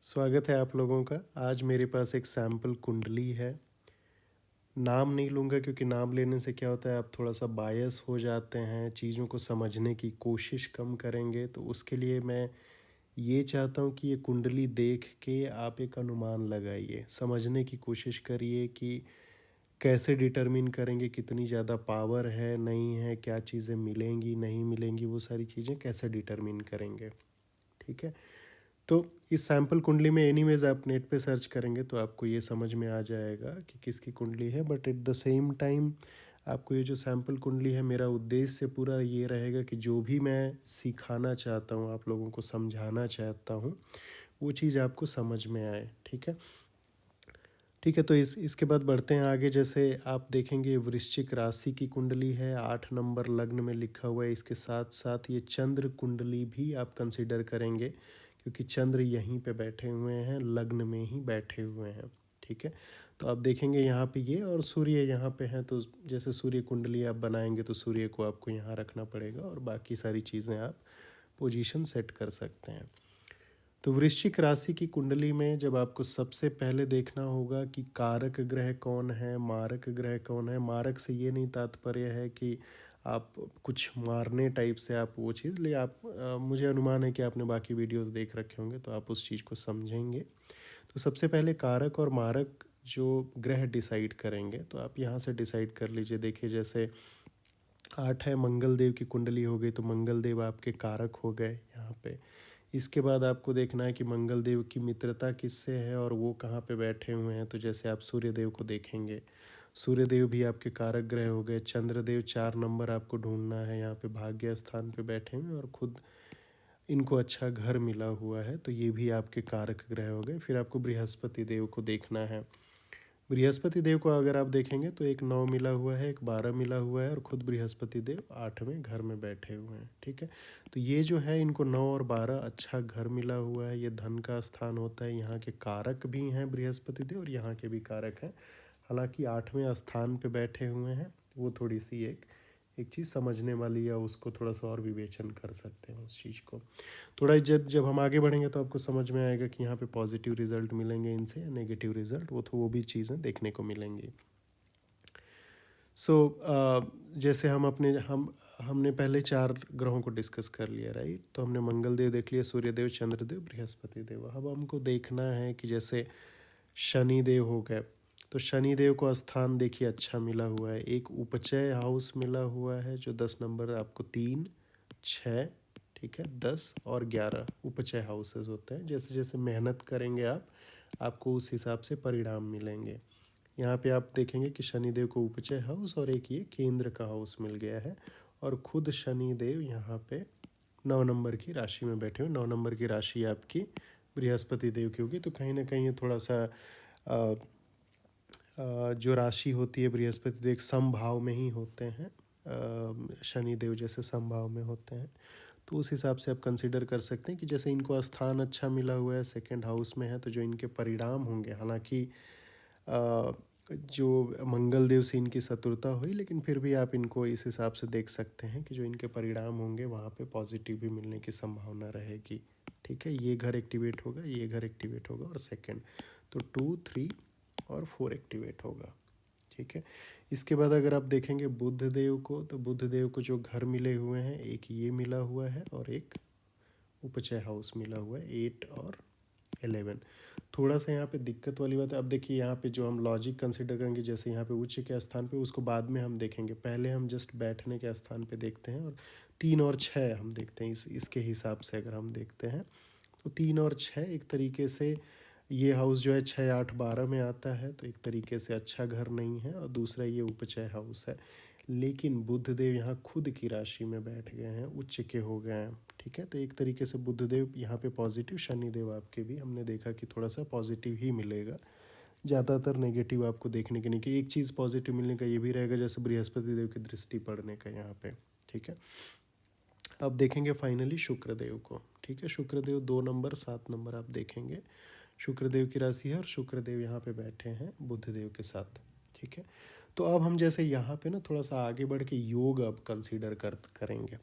स्वागत है आप लोगों का। आज मेरे पास एक सैम्पल कुंडली है। नाम नहीं लूँगा क्योंकि नाम लेने से क्या होता है, आप थोड़ा सा बायस हो जाते हैं, चीज़ों को समझने की कोशिश कम करेंगे। तो उसके लिए मैं ये चाहता हूँ कि ये कुंडली देख के आप एक अनुमान लगाइए, समझने की कोशिश करिए कि कैसे डिटरमिन करेंगे कितनी ज़्यादा पावर है, नहीं है, क्या चीज़ें मिलेंगी, नहीं मिलेंगी, वो सारी चीज़ें कैसे डिटरमिन करेंगे। ठीक है। तो इस सैम्पल कुंडली में एनीवेज आप नेट पे सर्च करेंगे तो आपको ये समझ में आ जाएगा कि किसकी कुंडली है। But at the same time आपको ये जो सैम्पल कुंडली है, मेरा उद्देश्य पूरा ये रहेगा कि जो भी मैं सिखाना चाहता हूँ, आप लोगों को समझाना चाहता हूँ, वो चीज़ आपको समझ में आए। ठीक है। ठीक है, तो इसके बाद बढ़ते हैं आगे। जैसे आप देखेंगे वृश्चिक राशि की कुंडली है, 8 नंबर लग्न में लिखा हुआ है। इसके साथ साथ ये चंद्र कुंडली भी आप कंसिडर करेंगे क्योंकि चंद्र यहीं पे बैठे हुए हैं, लग्न में ही बैठे हुए हैं। ठीक है। तो आप देखेंगे यहाँ पे ये और सूर्य यहाँ पे हैं, तो जैसे सूर्य कुंडली आप बनाएंगे तो सूर्य को आपको यहाँ रखना पड़ेगा और बाकी सारी चीज़ें आप पोजीशन सेट कर सकते हैं। तो वृश्चिक राशि की कुंडली में जब आपको सबसे पहले देखना होगा कि कारक ग्रह कौन है, मारक ग्रह कौन है। मारक से ये नहीं तात्पर्य है कि आप कुछ मारने टाइप से आप वो चीज़ ले आप मुझे अनुमान है कि आपने बाकी वीडियोस देख रखे होंगे तो आप उस चीज़ को समझेंगे। तो सबसे पहले कारक और मारक जो ग्रह डिसाइड करेंगे, तो आप यहाँ से डिसाइड कर लीजिए। देखिए जैसे 8 है, मंगल देव की कुंडली हो गई तो मंगल देव आपके कारक हो गए यहाँ पे। इसके बाद आपको देखना है कि मंगल देव की मित्रता किससे है और वो कहाँ पे बैठे हुए हैं। तो जैसे आप सूर्य देव को देखेंगे, सूर्य देव भी आपके कारक ग्रह हो गए। चंद्रदेव 4 नंबर आपको ढूंढना है, यहाँ पे भाग्य स्थान पे बैठे हुए और खुद इनको अच्छा घर मिला हुआ है, तो ये भी आपके कारक ग्रह हो गए। फिर आपको बृहस्पति देव को देखना है। बृहस्पति देव को अगर आप देखेंगे तो एक 9 मिला हुआ है, एक 12 मिला हुआ है और खुद बृहस्पति देव 8वें घर में बैठे हुए हैं। ठीक है। तो ये जो है, इनको 9 और 12 अच्छा घर मिला हुआ है, ये धन का स्थान होता है। यहाँ के कारक भी हैं बृहस्पति देव और यहाँ के भी कारक हैं। हालांकि 8वें स्थान पे बैठे हुए हैं, वो थोड़ी सी एक एक चीज़ समझने वाली, या उसको थोड़ा सा और विवेचन कर सकते हैं उस चीज़ को। थोड़ा जब जब हम आगे बढ़ेंगे तो आपको समझ में आएगा कि यहाँ पे पॉजिटिव रिजल्ट मिलेंगे इनसे या नेगेटिव रिजल्ट, वो भी चीज़ें देखने को मिलेंगी। सो जैसे हमने पहले 4 ग्रहों को डिस्कस कर लिया, राइट। तो हमने मंगल देव देख लिया, सूर्य देव, चंद्रदेव, बृहस्पति देव। अब हमको देखना है कि जैसे शनि देव हो गए, तो शनि देव को स्थान देखिए अच्छा मिला हुआ है। एक उपचय हाउस मिला हुआ है जो 10 नंबर आपको 3, 6, ठीक है, 10 और 11 उपचय हाउसेस होते हैं। जैसे जैसे मेहनत करेंगे आप, आपको उस हिसाब से परिणाम मिलेंगे। यहाँ पे आप देखेंगे कि शनिदेव को उपचय हाउस और एक ये केंद्र का हाउस मिल गया है और खुद शनिदेव यहाँ पे 9 नंबर की राशि में बैठे हुए। 9 नंबर की राशि आपकी बृहस्पति देव की होगी, तो कहीं ना कहीं ये थोड़ा सा जो राशि होती है बृहस्पति देव समभाव में ही होते हैं, शनिदेव जैसे समभाव में होते हैं। तो उस हिसाब से आप कंसिडर कर सकते हैं कि जैसे इनको स्थान अच्छा मिला हुआ है, सेकंड हाउस में है, तो जो इनके परिणाम होंगे, हालांकि जो मंगल देव से इनकी शत्रुता हुई, लेकिन फिर भी आप इनको इस हिसाब से देख सकते हैं कि जो इनके परिणाम होंगे वहाँ पे पॉजिटिव भी मिलने की संभावना रहेगी। ठीक है, ये घर एक्टिवेट होगा, ये घर एक्टिवेट होगा और सेकंड, तो 2, 3 और 4 एक्टिवेट होगा। ठीक है। इसके बाद अगर आप देखेंगे बुध देव को, तो बुध देव को जो घर मिले हुए हैं, एक ये मिला हुआ है और एक उपचय हाउस मिला हुआ है, 8 और 11। थोड़ा सा यहाँ पे दिक्कत वाली बात है। अब देखिए यहाँ पे जो हम लॉजिक कंसिडर करेंगे, जैसे यहाँ पे उच्च के स्थान पे, उसको बाद में हम देखेंगे, पहले हम जस्ट बैठने के स्थान पे देखते हैं और 3 और 6 हम देखते हैं। इसके हिसाब से अगर हम देखते हैं तो 3 और 6 एक तरीके से, ये हाउस जो है 6, 8, 12 में आता है, तो एक तरीके से अच्छा घर नहीं है। और दूसरा ये उपचय हाउस है, लेकिन बुध देव यहाँ खुद की राशि में बैठ गए हैं, उच्च के हो गए हैं। ठीक है, तो एक तरीके से बुध देव यहाँ पे पॉजिटिव, शनि देव आपके भी हमने देखा कि थोड़ा सा पॉजिटिव ही मिलेगा, ज़्यादातर नेगेटिव आपको देखने के नहीं। कि एक चीज़ पॉजिटिव मिलने का ये भी रहेगा, जैसे बृहस्पति देव की दृष्टि पड़ने का यहाँ पे। ठीक है। अब देखेंगे फाइनली शुक्रदेव को। ठीक है, शुक्रदेव 2 नंबर, 7 नंबर आप देखेंगे, शुक्रदेव की राशि है और शुक्रदेव यहाँ पे बैठे हैं बुधदेव के साथ। ठीक है। तो अब हम जैसे यहाँ पे ना थोड़ा सा आगे बढ़ के योग अब कंसीडर करेंगे।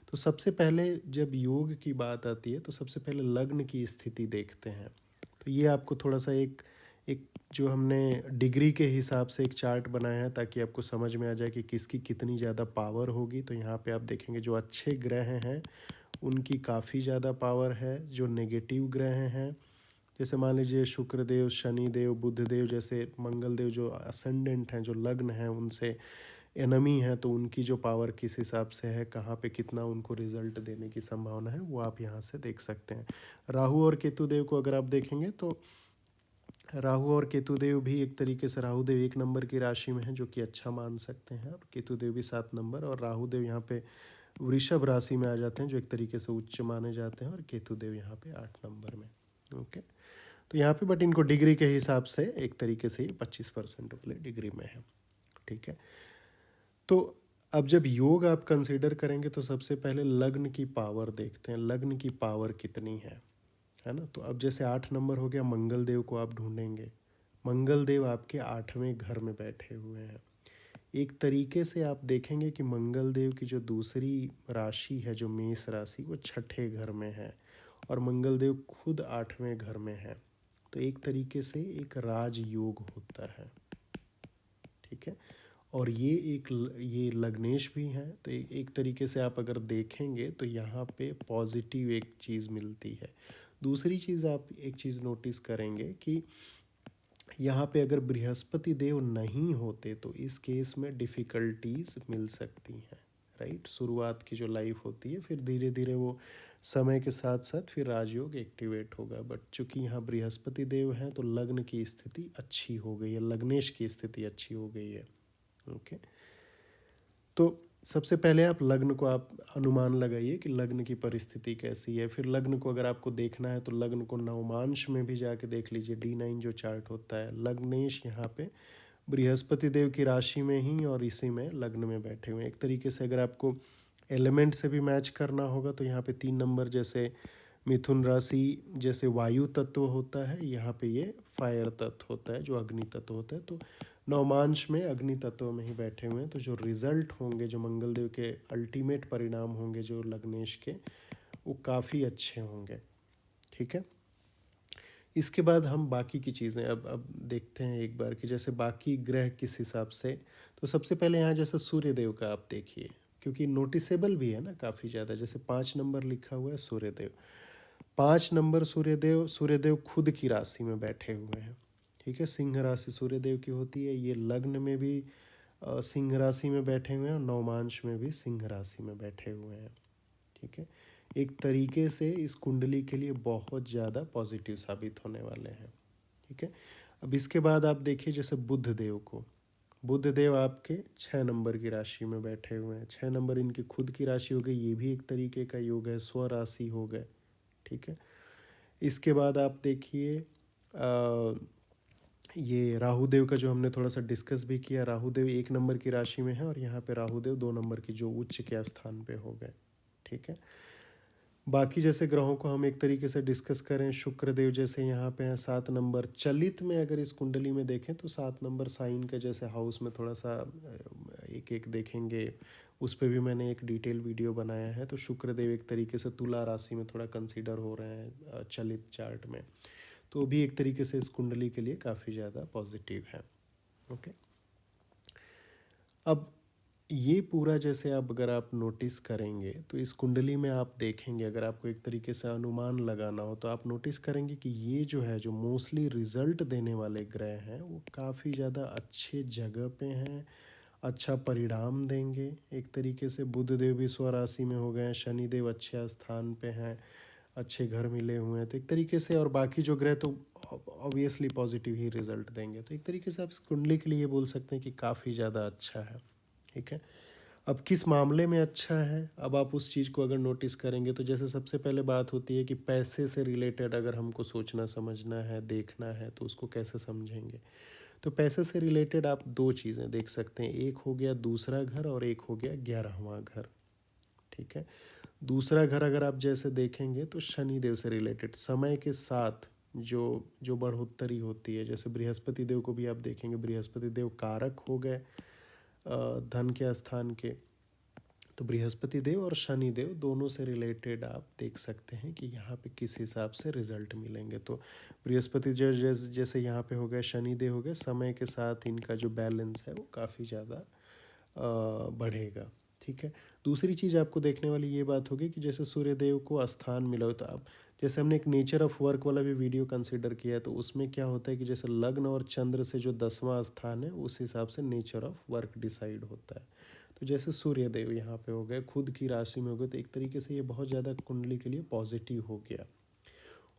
तो सबसे पहले जब योग की बात आती है तो सबसे पहले लग्न की स्थिति देखते हैं। तो ये आपको थोड़ा सा एक एक जो हमने डिग्री के हिसाब से एक चार्ट बनाया है ताकि आपको समझ में आ जाए कि किसकी कितनी ज़्यादा पावर होगी। तो यहाँ पे आप देखेंगे जो अच्छे ग्रह हैं उनकी काफ़ी ज़्यादा पावर है। जो नेगेटिव ग्रह हैं जैसे मान लीजिए शुक्रदेव, शनिदेव, बुधदेव, जैसे मंगलदेव जो असेंडेंट हैं, जो लग्न हैं उनसे एनमी है, तो उनकी जो पावर किस हिसाब से है, कहाँ पे कितना उनको रिजल्ट देने की संभावना है, वो आप यहाँ से देख सकते हैं। राहु और केतुदेव को अगर आप देखेंगे तो राहु और केतुदेव भी एक तरीके से, राहुदेव 1 नंबर की राशि में है जो कि अच्छा मान सकते हैं, और केतुदेव भी 7 नंबर, और राहुदेव यहाँ पे वृषभ राशि में आ जाते हैं जो एक तरीके से उच्च माने जाते हैं, और केतुदेव यहाँ पे 8 नंबर में। ओके, तो यहाँ पे बट इनको डिग्री के हिसाब से एक तरीके से ये 25% वाले डिग्री में है। ठीक है, तो अब जब योग आप कंसीडर करेंगे तो सबसे पहले लग्न की पावर देखते हैं, लग्न की पावर कितनी है ना। तो अब जैसे 8 नंबर हो गया, मंगल देव को आप ढूंढेंगे। मंगल देव आपके 8वें घर में बैठे हुए हैं। एक तरीके से आप देखेंगे कि मंगल देव की जो दूसरी राशि है, जो मेष राशि, वो 6ठे घर में है, और मंगल देव खुद 8वें घर में है। तो एक तरीके से एक राजयोग होता है। ठीक है, और ये लग्नेश भी हैं, तो एक तरीके से आप अगर देखेंगे तो यहाँ पे पॉजिटिव एक चीज़ मिलती है। दूसरी चीज़ आप एक चीज़ नोटिस करेंगे कि यहाँ पे अगर बृहस्पति देव नहीं होते तो इस केस में डिफ़िकल्टीज मिल सकती हैं, राइट। शुरुआत की जो लाइफ होती है, फिर धीरे धीरे वो समय के साथ साथ फिर राजयोग एक्टिवेट होगा। बट चूंकि यहाँ बृहस्पति देव हैं तो लग्न की स्थिति अच्छी हो गई है, लग्नेश की स्थिति अच्छी हो गई है। ओके, तो सबसे पहले आप लग्न को आप अनुमान लगाइए कि लग्न की परिस्थिति कैसी है। फिर लग्न को अगर आपको देखना है तो लग्न को नवमांश में भी जाके देख लीजिए, D9 जो चार्ट होता है। लग्नेश यहाँ पे बृहस्पति देव की राशि में ही और इसी में लग्न में बैठे हुए हैं। एक तरीके से अगर आपको एलिमेंट से भी मैच करना होगा तो यहाँ पे 3 नंबर, जैसे मिथुन राशि जैसे वायु तत्व होता है, यहाँ पे ये फायर तत्व होता है जो अग्नि तत्व होता है। तो नवमांश में अग्नि तत्व में ही बैठे हुए हैं, तो जो रिजल्ट होंगे, जो मंगलदेव के अल्टीमेट परिणाम होंगे जो लग्नेश के, वो काफ़ी अच्छे होंगे। ठीक है, इसके बाद हम बाकी की चीज़ें अब देखते हैं एक बार कि जैसे बाकी ग्रह किस हिसाब से। तो सबसे पहले यहाँ जैसे सूर्यदेव का आप देखिए, क्योंकि नोटिसेबल भी है ना काफ़ी ज़्यादा। जैसे 5 नंबर लिखा हुआ है सूर्यदेव, 5 नंबर सूर्यदेव, सूर्यदेव खुद की राशि में बैठे हुए हैं। ठीक है, सिंह राशि सूर्यदेव की होती है। ये लग्न में भी सिंह राशि में बैठे हुए हैं, और नवमांश में भी सिंह राशि में बैठे हुए हैं। ठीक है, एक तरीके से इस कुंडली के लिए बहुत ज़्यादा पॉजिटिव साबित होने वाले हैं। ठीक है, अब इसके बाद आप देखिए जैसे बुध देव को, बुध देव आपके 6 नंबर की राशि में बैठे हुए हैं। 6 नंबर इनकी खुद की राशि हो गई, ये भी एक तरीके का योग है, स्वराशि हो गए। ठीक है, इसके बाद आप देखिए ये राहुदेव का जो हमने थोड़ा सा डिस्कस भी किया, राहुदेव 1 नंबर की राशि में है, और यहाँ पे राहुदेव 2 नंबर की जो उच्च के स्थान पे हो गए। ठीक है, बाकी जैसे ग्रहों को हम एक तरीके से डिस्कस करें, शुक्रदेव जैसे यहाँ पे हैं 7 नंबर। चलित में अगर इस कुंडली में देखें तो 7 नंबर साइन का जैसे हाउस में थोड़ा सा एक एक देखेंगे, उस पर भी मैंने एक डिटेल वीडियो बनाया है। तो शुक्रदेव एक तरीके से तुला राशि में थोड़ा कंसीडर हो रहे हैं चलित चार्ट में, तो भी एक तरीके से इस कुंडली के लिए काफ़ी ज़्यादा पॉजिटिव है। ओके, अब ये पूरा जैसे आप अगर आप नोटिस करेंगे तो इस कुंडली में आप देखेंगे, अगर आपको एक तरीके से अनुमान लगाना हो तो आप नोटिस करेंगे कि ये जो है, जो मोस्टली रिजल्ट देने वाले ग्रह हैं, वो काफ़ी ज़्यादा अच्छे जगह पे हैं, अच्छा परिणाम देंगे। एक तरीके से बुध देव भी स्वराशि में हो गए हैं, शनिदेव अच्छे स्थान पे हैं, अच्छे घर मिले हुए हैं। तो एक तरीके से, और बाकी जो ग्रह तो ऑब्वियसली पॉजिटिव ही रिजल्ट देंगे। तो एक तरीके से आप इस कुंडली के लिए बोल सकते हैं कि काफ़ी ज़्यादा अच्छा है। ठीक है, अब किस मामले में अच्छा है, अब आप उस चीज़ को अगर नोटिस करेंगे तो जैसे सबसे पहले बात होती है कि पैसे से रिलेटेड अगर हमको सोचना समझना है, देखना है, तो उसको कैसे समझेंगे। तो पैसे से रिलेटेड आप 2 चीज़ें देख सकते हैं, एक हो गया दूसरा घर और एक हो गया 11वां घर। ठीक है, दूसरा घर अगर आप जैसे देखेंगे तो शनिदेव से रिलेटेड समय के साथ जो जो बढ़ोतरी होती है, जैसे बृहस्पति देव को भी आप देखेंगे, बृहस्पति देव कारक हो गए धन के स्थान के। तो बृहस्पति देव और शनि देव दोनों से रिलेटेड आप देख सकते हैं कि यहाँ पे किस हिसाब से रिजल्ट मिलेंगे। तो बृहस्पति जो जैसे यहाँ पे हो गया, शनि देव हो गया, समय के साथ इनका जो बैलेंस है वो काफ़ी ज़्यादा बढ़ेगा। ठीक है। दूसरी चीज़ आपको देखने वाली ये बात होगी कि जैसे सूर्य देव को स्थान मिला हो, तो आप जैसे हमने एक नेचर ऑफ वर्क वाला भी वीडियो कंसिडर किया है, तो उसमें क्या होता है कि जैसे लग्न और चंद्र से जो 10वां स्थान है उस हिसाब से नेचर ऑफ वर्क डिसाइड होता है। तो जैसे सूर्य देव यहाँ पे हो गए, खुद की राशि में हो गए, तो एक तरीके से ये बहुत ज़्यादा कुंडली के लिए पॉजिटिव हो गया।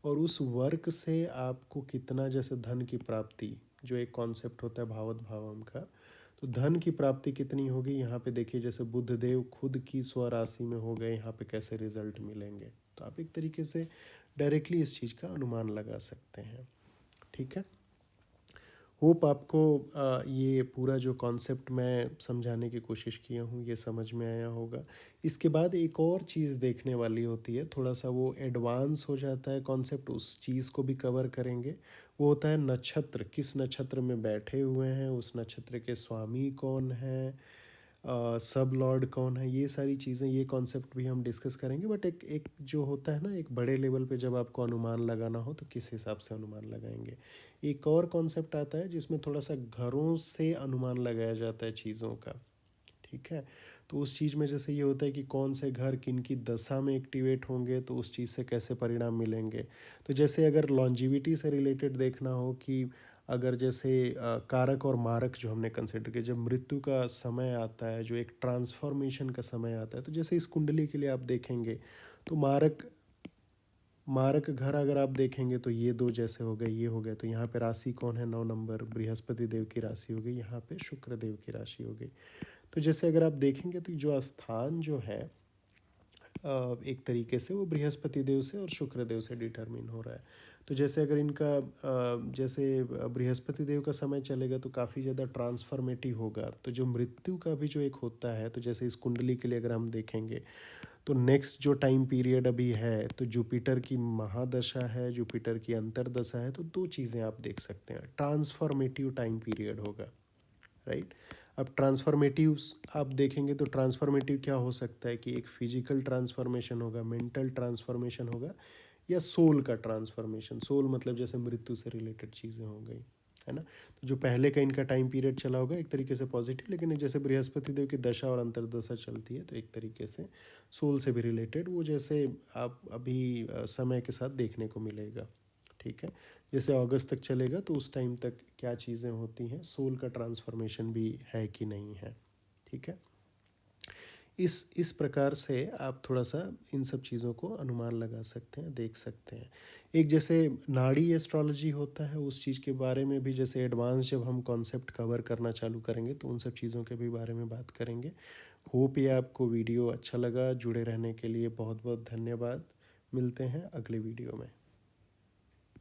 और उस वर्क से आपको कितना, जैसे धन की प्राप्ति जो एक कॉन्सेप्ट होता है भावत भावम का, तो धन की प्राप्ति कितनी होगी यहाँ पे देखिए, जैसे बुध देव खुद की स्वराशि में हो गए, यहाँ पे कैसे रिजल्ट मिलेंगे। तो आप एक तरीके से डायरेक्टली इस चीज़ का अनुमान लगा सकते हैं। ठीक है। होप आपको ये पूरा जो कॉन्सेप्ट मैं समझाने की कोशिश किया हूँ ये समझ में आया होगा। इसके बाद एक और चीज़ देखने वाली होती है, थोड़ा सा वो एडवांस हो जाता है कॉन्सेप्ट, उस चीज़ को भी कवर करेंगे। वो होता है नक्षत्र, किस नक्षत्र में बैठे हुए हैं, उस नक्षत्र के स्वामी कौन है, सब लॉर्ड कौन है, ये सारी चीज़ें, ये कॉन्सेप्ट भी हम डिस्कस करेंगे। बट एक एक जो होता है ना, एक बड़े लेवल पे जब आपको अनुमान लगाना हो तो किस हिसाब से अनुमान लगाएंगे। एक और कॉन्सेप्ट आता है जिसमें थोड़ा सा घरों से अनुमान लगाया जाता है चीज़ों का। ठीक है। तो उस चीज़ में जैसे ये होता है कि कौन से घर किन की दशा में एक्टिवेट होंगे तो उस चीज़ से कैसे परिणाम मिलेंगे। तो जैसे अगर लॉन्जिविटी से रिलेटेड देखना हो कि अगर जैसे कारक और मारक जो हमने कंसिडर किया, जब मृत्यु का समय आता है, जो एक ट्रांसफॉर्मेशन का समय आता है, तो जैसे इस कुंडली के लिए आप देखेंगे तो मारक मारक घर अगर आप देखेंगे तो ये दो जैसे हो गए, ये हो गए, तो यहाँ पे राशि कौन है, 9 नंबर बृहस्पति देव की राशि हो गई, यहाँ पे शुक्र देव की राशि हो गई। तो जैसे अगर आप देखेंगे तो जो स्थान जो है एक तरीके से वो बृहस्पति देव से और शुक्र देव से डिटरमिन हो रहा है। तो जैसे अगर इनका जैसे बृहस्पति देव का समय चलेगा तो काफ़ी ज़्यादा ट्रांसफॉर्मेटिव होगा। तो जो मृत्यु का भी जो एक होता है, तो जैसे इस कुंडली के लिए अगर हम देखेंगे तो नेक्स्ट जो टाइम पीरियड अभी है, तो जुपिटर की महादशा है, जुपिटर की अंतरदशा है, तो दो चीज़ें आप देख सकते हैं, ट्रांसफॉर्मेटिव टाइम पीरियड होगा। राइट। अब ट्रांसफॉर्मेटिव आप देखेंगे तो ट्रांसफॉर्मेटिव क्या हो सकता है कि एक फिजिकल ट्रांसफॉर्मेशन होगा, मेंटल ट्रांसफॉर्मेशन होगा, या सोल का ट्रांसफॉर्मेशन। सोल मतलब जैसे मृत्यु से रिलेटेड चीज़ें हो गई, है ना। तो जो पहले का इनका टाइम पीरियड चला होगा एक तरीके से पॉजिटिव, लेकिन जैसे बृहस्पति देव की दशा और अंतर्दशा चलती है तो एक तरीके से सोल से भी रिलेटेड वो जैसे आप अभी समय के साथ देखने को मिलेगा। ठीक है। जैसे अगस्त तक चलेगा तो उस टाइम तक क्या चीज़ें होती हैं, सोल का ट्रांसफॉर्मेशन भी है कि नहीं है। ठीक है। इस प्रकार से आप थोड़ा सा इन सब चीज़ों को अनुमान लगा सकते हैं, देख सकते हैं। एक जैसे नाड़ी एस्ट्रोलॉजी होता है, उस चीज़ के बारे में भी जैसे एडवांस जब हम कॉन्सेप्ट कवर करना चालू करेंगे तो उन सब चीज़ों के भी बारे में बात करेंगे। होप ये आपको वीडियो अच्छा लगा। जुड़े रहने के लिए बहुत बहुत धन्यवाद। मिलते हैं अगले वीडियो में।